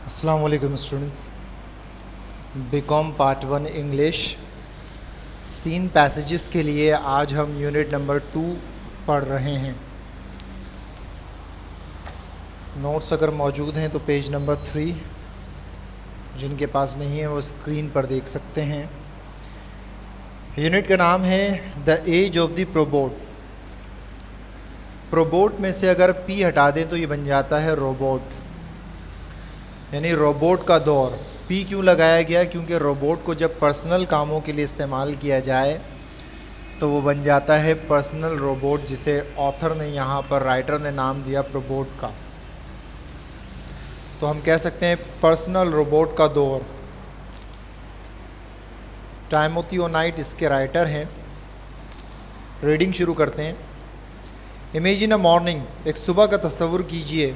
अस्सलाम वालेकुम students. BCom part 1 English seen passages के लिए आज हम यूनिट नंबर 2 पढ़ रहे हैं। नोट्स अगर मौजूद हैं तो पेज नंबर 3, जिनके पास नहीं है वो स्क्रीन पर देख सकते हैं। यूनिट का नाम है द एज ऑफ द प्रोबोट। प्रोबोट में से अगर पी हटा दें तो ये बन जाता है रोबोट, यानी रोबोट का दौर। पी क्यों लगाया गया? क्योंकि रोबोट को जब पर्सनल कामों के लिए इस्तेमाल किया जाए तो वो बन जाता है पर्सनल रोबोट, जिसे ऑथर ने यहाँ पर, राइटर ने नाम दिया प्रोबोट का। तो हम कह सकते हैं पर्सनल रोबोट का दौर। टाइमोथी ओनाइट इसके राइटर हैं। रीडिंग शुरू करते हैं। इमेजिन अ मॉर्निंग, एक सुबह का तस्वुर कीजिए।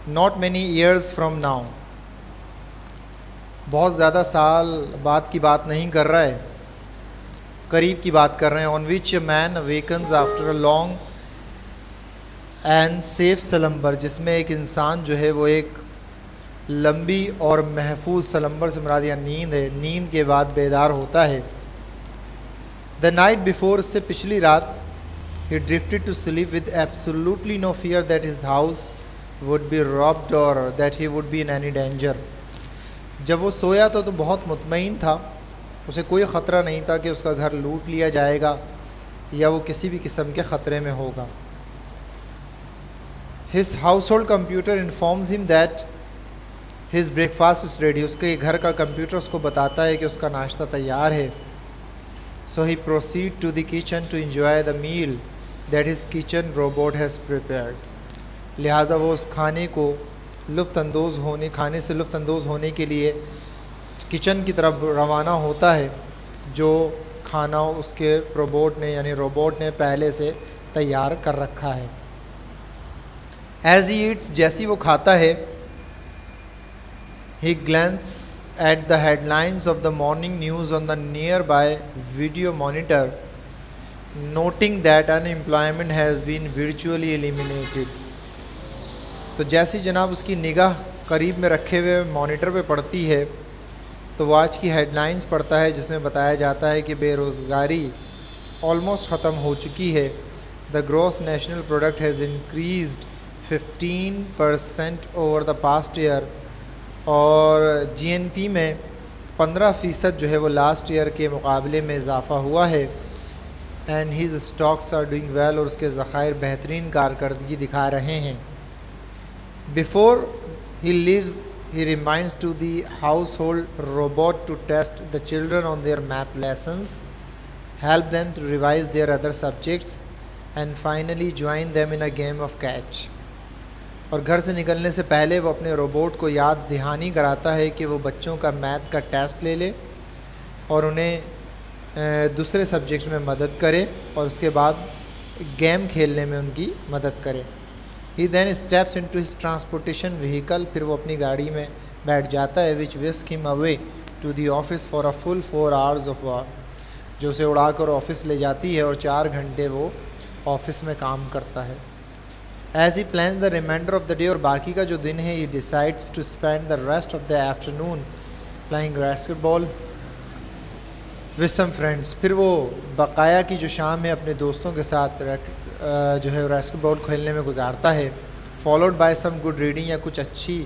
Not many years from now, बहुत ज़्यादा साल बाद की बात नहीं कर रहा है, करीब की बात कर रहे हैं। On which man awakens after a long and safe slumber, जिसमें एक इंसान जो है वो एक लंबी और महफूज स्लम्बर से मुराद या नींद है, नींद के बाद बेदार होता है। द नाइट बिफोर, इससे पिछली रात, he drifted to sleep with absolutely no fear that his house would be robbed or that he would be in any danger। जब वो सोया तो बहुत मुतमईन था, उसे कोई ख़तरा नहीं था कि उसका घर लूट लिया जाएगा या वो किसी भी किस्म के ख़तरे में होगा। His household computer informs him that his breakfast is ready। उसके घर का कंप्यूटर उसको बताता है कि उसका नाश्ता तैयार है। So he proceed to the kitchen to enjoy the meal that his kitchen robot has prepared। लिहाजा वो उस खाने से लुत्फ़अंदोज़ होने के लिए किचन की तरफ रवाना होता है, जो खाना उसके रोबोट ने यानी रोबोट ने पहले से तैयार कर रखा है। एज़ ही ईट्स, जैसी वो खाता है, he glance at the headlines of the morning news on the nearby video monitor, noting that unemployment has been virtually eliminated. तो जैसी जनाब उसकी निगाह करीब में रखे हुए मॉनिटर पे पड़ती है तो वो आज की हेडलाइंस पढ़ता है, जिसमें बताया जाता है कि बेरोज़गारी ऑलमोस्ट ख़त्म हो चुकी है। The gross national product has increased 15% over the past year, और जीएनपी में 15% जो है वो लास्ट ईयर के मुकाबले में इजाफ़ा हुआ है। And his stocks are doing well, और उसके ज़खायर बेहतरीन कारकर्दगी दिखा रहे हैं। Before he leaves, he reminds to the household robot to test the children on their math lessons, help them to revise their other subjects, and finally join them in a game of catch। और घर से निकलने से पहले वो अपने robot को याद दहानी कराता है कि वो बच्चों का मैथ का टेस्ट ले ले और उन्हें दूसरे सब्जेक्ट्स में मदद करे, और उसके बाद गेम खेलने में उनकी मदद करे। He then steps into his transportation vehicle, फिर वो अपनी गाड़ी में बैठ जाता है, which whisks him away to the office for a full 4 hours of work, जो उसे उड़ाकर ऑफिस ले जाती है और 4 घंटे वो ऑफिस में काम करता है। As he plans the remainder of the day, और बाकी का जो दिन है, he decides to spend the rest of the afternoon playing basketball with some friends। फिर वो बकाया की जो शाम है अपने दोस्तों के साथ जो है बास्केटबॉल खेलने में गुजारता है। Followed by some good reading, या कुछ अच्छी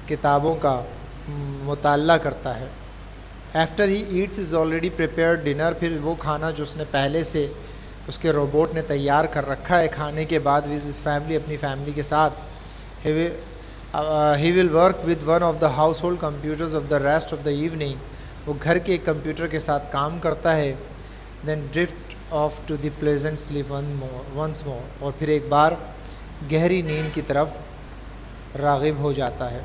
किताबों का मुताल्ला करता है। After he eats his already prepared dinner, फिर वो खाना जो उसने पहले से उसके रोबोट ने तैयार कर रखा है, खाने के बाद विद हिज फैमिली, अपनी फैमिली के साथ, he will work with one of the house hold computers of the rest of the evening. वो घर के एक कंप्यूटर के साथ काम करता है। Then drift off to the pleasant sleep once more, और फिर एक बार गहरी नींद की तरफ राग़िब हो जाता है।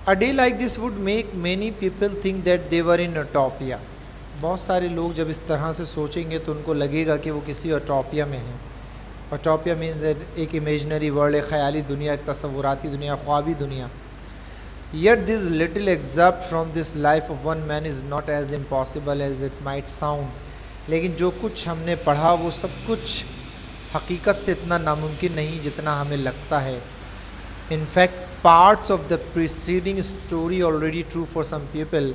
A day like this would make many people think that they were in utopia. बहुत सारे लोग जब इस तरह से सोचेंगे तो उनको लगेगा कि वो किसी अटोपिया में हैं। अटोपिया मीन्स एक इमेजनरी वर्ल्ड, एक ख़याली दुनिया, एक तसव्वुराती दुनिया, ख्वाबी दुनिया। Yet this little except from this life of one man is not as impossible as it might sound. लेकिन जो कुछ हमने पढ़ा वो सब कुछ हकीकत से इतना नामुमकिन नहीं जितना हमें लगता है। In fact, parts of the preceding story already true for some people.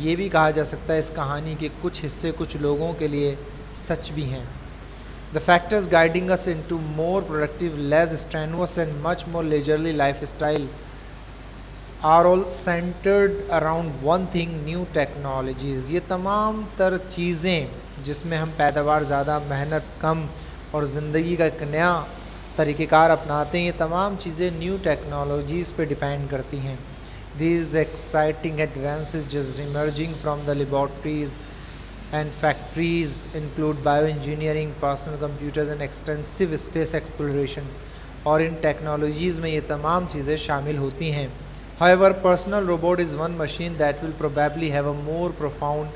ये भी कहा जा सकता है इस कहानी के कुछ हिस्से कुछ लोगों के लिए सच भी हैं. The factors guiding us into more productive, less strenuous and much more leisurely lifestyle are all centered around one thing, new technologies. ये तमाम तर चीज़ें जिसमें हम पैदावार ज़्यादा, मेहनत कम और ज़िंदगी का एक नया तरीक़ेकार अपनाते हैं, ये तमाम चीज़ें न्यू टेक्नोलॉजीज़ पे डिपेंड करती हैं. These exciting advances just emerging from the laboratories and factories include bioengineering, personal computers and extensive space exploration. और इन टेक्नोलॉजीज़ में ये तमाम चीज़ें शामिल होती हैं. However, personal robot is one machine that will probably have a more profound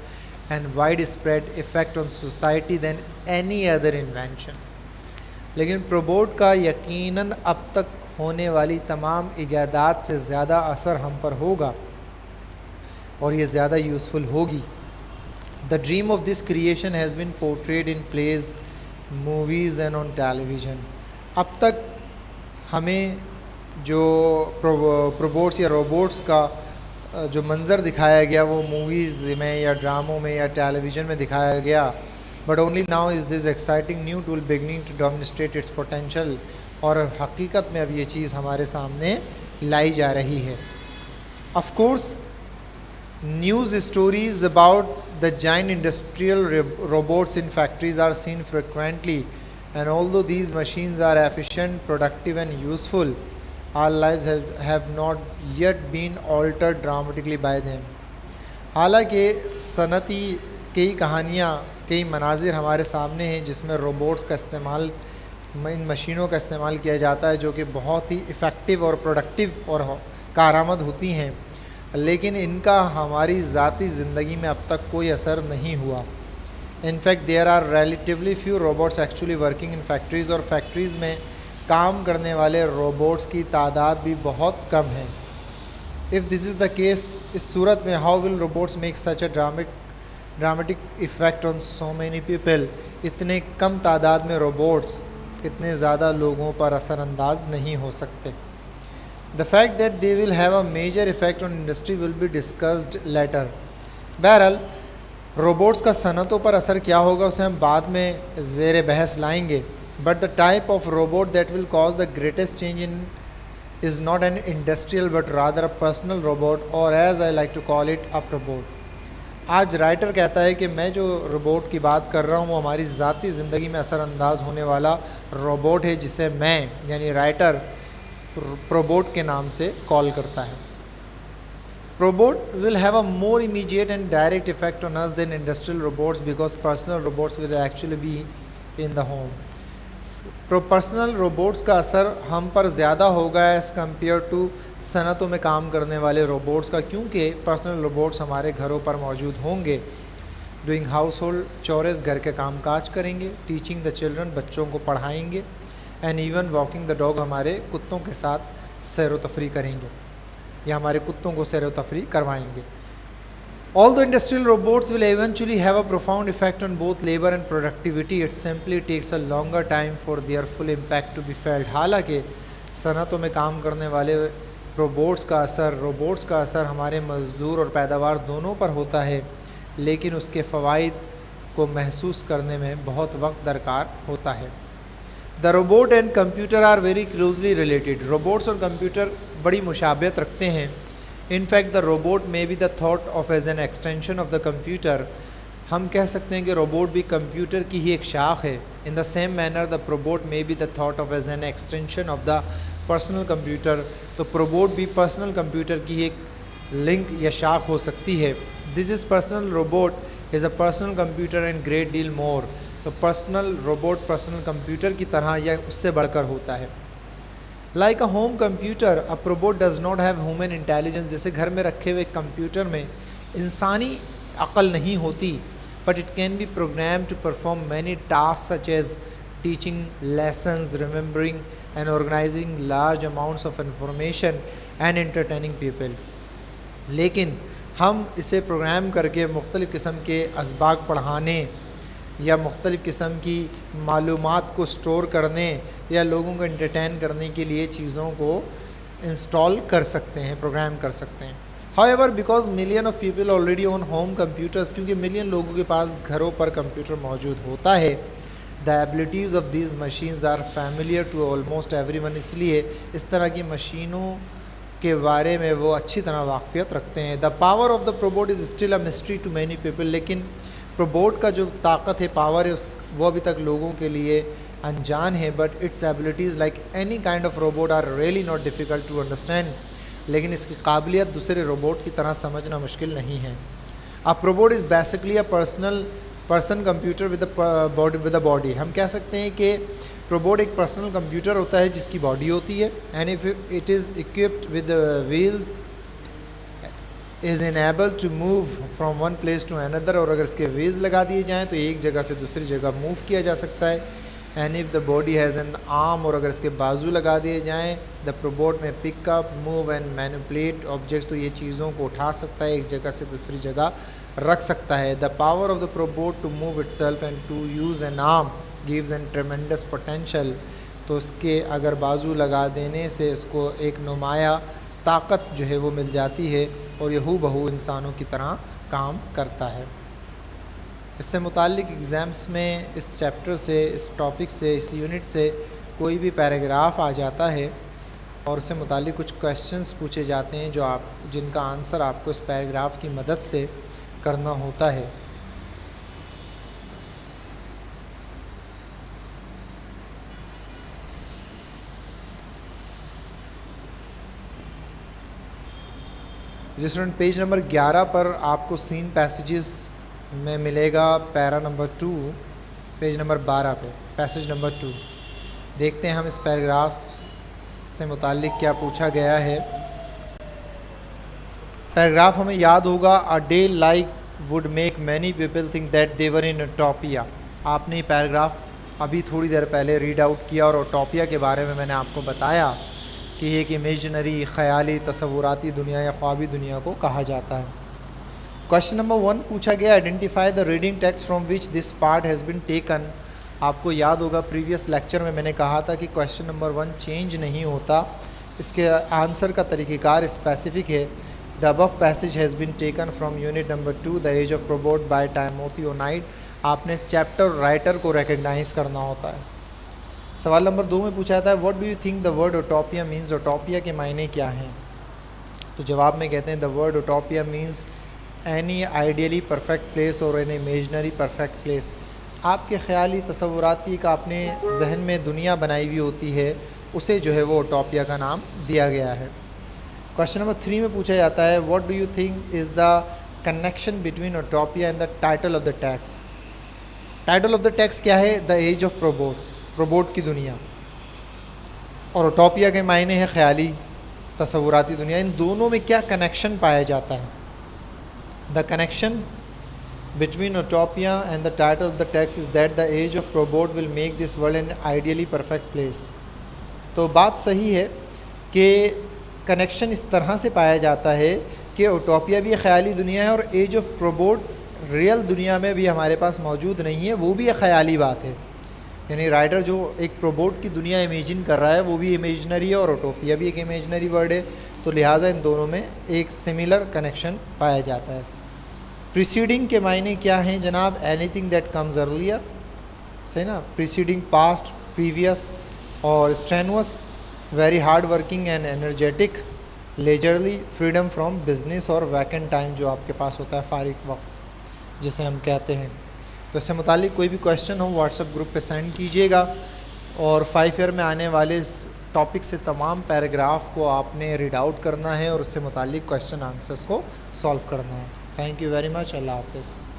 and widespread effect on society than any other invention. लेकिन robot का यकीनन अब तक होने वाली तमाम इजादात से ज़्यादा असर हम पर होगा और ये ज़्यादा यूज़फुल होगी. The dream of this creation has been portrayed in plays, movies and on television. अब तक हमें जो रोबोट्स या रोबोट्स का जो मंज़र दिखाया गया वो मूवीज़ में या ड्रामों में या टेलीविज़न में दिखाया गया. But only now is this exciting new tool beginning to demonstrate its potential. और हकीकत में अब ये चीज़ हमारे सामने लाई जा रही है. Of course news stories about the giant industrial robots in factories are seen frequently and although these machines are efficient, productive and useful, our lives have not yet been altered dramatically by them. हालांकि सनती कई कहानियाँ, कई मनाजिर हमारे सामने हैं जिसमें robots का इस्तेमाल, इन मशीनों का इस्तेमाल किया जाता है जो कि बहुत ही इफ़ेक्टिव और प्रोडक्टिव और कारआमद होती हैं, लेकिन इनका हमारी ज़ाती ज़िंदगी में अब तक कोई असर नहीं हुआ. In fact there are relatively few robots actually working in factories, और फैक्ट्रीज़ में काम करने वाले रोबोट्स की तादाद भी बहुत कम है. If this is the case, इस सूरत में how will robots make such a dramatic effect on so many people. इतने कम तादाद में रोबोट्स इतने ज़्यादा लोगों पर असरअंदाज नहीं हो सकते. The fact that they will have a major effect on industry will be discussed later. बहरहाल रोबोट्स का सनतों पर असर क्या होगा उसे हम बाद में ज़ेर बहस लाएंगे. But the type of robot that will cause the greatest change in is not an industrial but rather a personal robot, और as I like to call it a robot. आज राइटर कहता है कि मैं जो रोबोट की बात कर रहा हूँ वो हमारी ज़ाती ज़िंदगी में असरअंदाज होने वाला रोबोट है, जिसे मैं यानी राइटर रोबोट के नाम से कॉल करता है. Robot will have a more immediate and direct effect on us than industrial robots because personal robots will actually be in the home. Personal robots का असर हम पर ज़्यादा होगा एज़ कम्पेयर टू सनतों में काम करने वाले रोबोट्स का, क्योंकि पर्सनल रोबोट्स हमारे घरों पर मौजूद होंगे. डूइंग हाउस होल्ड चोरेस, घर के काम काज करेंगे. टीचिंग द चिल्ड्रन, बच्चों को पढ़ाएंगे. And even walking the dog, हमारे कुत्तों के साथ सैर व तफरी करेंगे या हमारे कुत्तों को सैर व तफरी करवाएंगे. Although industrial robots will eventually have a profound effect on both labor and productivity, it simply takes a longer time for their full impact to be felt. हालांकि सनतों में काम करने वाले रोबोट्स का असर हमारे मज़दूर और पैदावार दोनों पर होता है, लेकिन उसके फ़वाइद को महसूस करने में बहुत वक्त दरकार होता है. The robot and computer are very closely related. Robots और कंप्यूटर बड़ी मुशाबहत रखते हैं. In fact, the robot may be the thought of as an extension of the computer. हम कह सकते हैं कि रोबोट भी कंप्यूटर की ही एक शाख है. In the same manner, the robot may be the thought of as an extension of the personal computer. तो रोबोट भी पर्सनल कंप्यूटर की एक लिंक या शाख हो सकती है. This is personal robot is a personal computer and great deal more. तो पर्सनल रोबोट पर्सनल कंप्यूटर की तरह या उससे बढ़कर होता है. Like a home computer, a robot does not have human intelligence. जैसे घर में रखे हुए कंप्यूटर में इंसानी अक्ल नहीं होती, but it can be program to perform many task such as teaching lessons, remembering and organising large amounts of information and entertaining people. लेकिन हम इसे प्रोग्राम करके मुख्तलिफ़ किस्म के असबाक पढ़ाने या मुख्तलिफ़ किस्म की मालूमात को स्टोर करने या लोगों को एंटरटेन करने के लिए चीज़ों को इंस्टॉल कर सकते हैं, प्रोग्राम कर सकते हैं। However because million of people already own home computers, क्योंकि मिलियन लोगों के पास घरों पर कंप्यूटर मौजूद होता है, the abilities of these machines are familiar to almost everyone, इसलिए इस तरह की मशीनों के बारे में वो अच्छी तरह वाक़फियत रखते हैं। The power of the probot is still a mystery to many people, लेकिन प्रोबोट का जो ताकत है, पावर है, वो अभी तक लोगों के लिए अनजान है। But its abilities like any kind of robot are really not difficult to understand, लेकिन इसकी काबिलियत दूसरे रोबोट की तरह समझना मुश्किल नहीं है। A probot is basically a person computer with a body. हम कह सकते हैं कि प्रोबोट एक पर्सनल कंप्यूटर होता है जिसकी बॉडी होती है। And if it is equipped with wheels is enable to move from one place to another, और अगर इसके व्हील्स लगा दिए जाएँ तो एक जगह से दूसरी जगह मूव किया जा सकता है। And if the body has an arm, और अगर इसके बाजू लगा दिए जाएँ, द प्रोबोट में pickup, move and manipulate objects, तो ये चीज़ों को उठा सकता है, एक जगह से दूसरी जगह रख सकता है। The power of the probot to move itself and to use an arm gives an tremendous potential, तो इसके अगर बाजू लगा देने से इसको एक नुमाया ताकत जो है वो मिल जाती है, और ये हूबहू इंसानों की तरह काम करता है। इससे मुताल्लिक़ एग्ज़ाम्स में इस चैप्टर से, इस टॉपिक से, इस यूनिट से कोई भी पैराग्राफ आ जाता है और उससे मुताल्लिक़ कुछ क्वेश्चंस पूछे जाते हैं जिनका आंसर आपको इस पैराग्राफ की मदद से करना होता है। स्टूडेंट पेज नंबर 11 पर आपको सीन पैसेजेस में मिलेगा पैरा नंबर 2, पेज नंबर 12 पे पैसेज नंबर 2। देखते हैं हम इस पैराग्राफ से मुताल्लिक़ क्या पूछा गया है। पैराग्राफ हमें याद होगा, अ day like would make many people think that they were in utopia. आपने पैराग्राफ अभी थोड़ी देर पहले रीड आउट किया, और यूटोपिया के बारे में मैंने आपको बताया कि एक इमेजनरी, ख़याली, तसव्वुराती दुनिया या ख्वाबी दुनिया को कहा जाता है। क्वेश्चन नंबर 1 पूछा गया, identify the reading text from which this part has been taken. आपको याद होगा प्रीवियस लेक्चर में मैंने कहा था कि क्वेश्चन नंबर 1 चेंज नहीं होता, इसके आंसर का तरीक़ेकार स्पेसिफिक है। The above passage has been taken from unit number 2 the age of probot by Timothy Onite. आपने चैप्टर राइटर को रिकग्नाइज़ करना होता है। सवाल नंबर 2 में पूछा जाता है, what do you think the word utopia means. Utopia के मायने क्या हैं? तो जवाब में कहते हैं, the word utopia means any ideally perfect place और एन इमेजनरी परफेक्ट प्लेस। आपके ख़याली तसव्वुराती का अपने जहन में दुनिया बनाई हुई होती है, उसे जो है वो यूटोपिया का नाम दिया गया है। क्वेश्चन नंबर 3 में पूछा जाता है, what do you think is the connection between utopia and the title of the text. Title of the text क्या है? द एज ऑफ प्रोबोट, प्रोबोट की दुनिया, और यूटोपिया के मायने हैं ख़याली तसव्वुराती दुनिया। इन दोनों में क्या कनेक्शन पाया जाता है? The connection between utopia and the title of the text is that the age of probot will make this world an ideally perfect place। तो बात सही है कि कनेक्शन इस तरह से पाया जाता है कि यूटोपिया भी ख़याली दुनिया है, और एज ऑफ प्रोबोट रियल दुनिया में भी हमारे पास मौजूद नहीं है, वो भी एक ख़याली बात है। यानी राइटर जो एक प्रोबोट की दुनिया इमेजिन कर रहा है वो भी इमेजनरी है, और यूटोपिया भी एक इमेजनरी वर्ड है, तो लिहाजा इन दोनों में एक सिमिलर कनेक्शन पाया जाता है। प्रीसीडिंग के मायने क्या हैं जनाब? एनीथिंग दैट कम्स अर्लियर, सही ना। प्रीसीडिंग पास्ट, प्रीवियस, और strenuous, very hard working and energetic, leisurely, freedom from business, और वैकेंट टाइम जो आपके पास होता है, फारिग वक्त जिसे हम कहते हैं। तो इससे मुतालिक कोई भी क्वेश्चन हो व्हाट्सएप ग्रुप पे सेंड कीजिएगा, और 5 ईयर में आने वाले इस टॉपिक से तमाम पैराग्राफ को आपने रीड आउट करना है और उससे मुतालिक क्वेश्चन आंसर्स को सॉल्व करना है। Thank you very much. अल्लाह हाफ़िज़।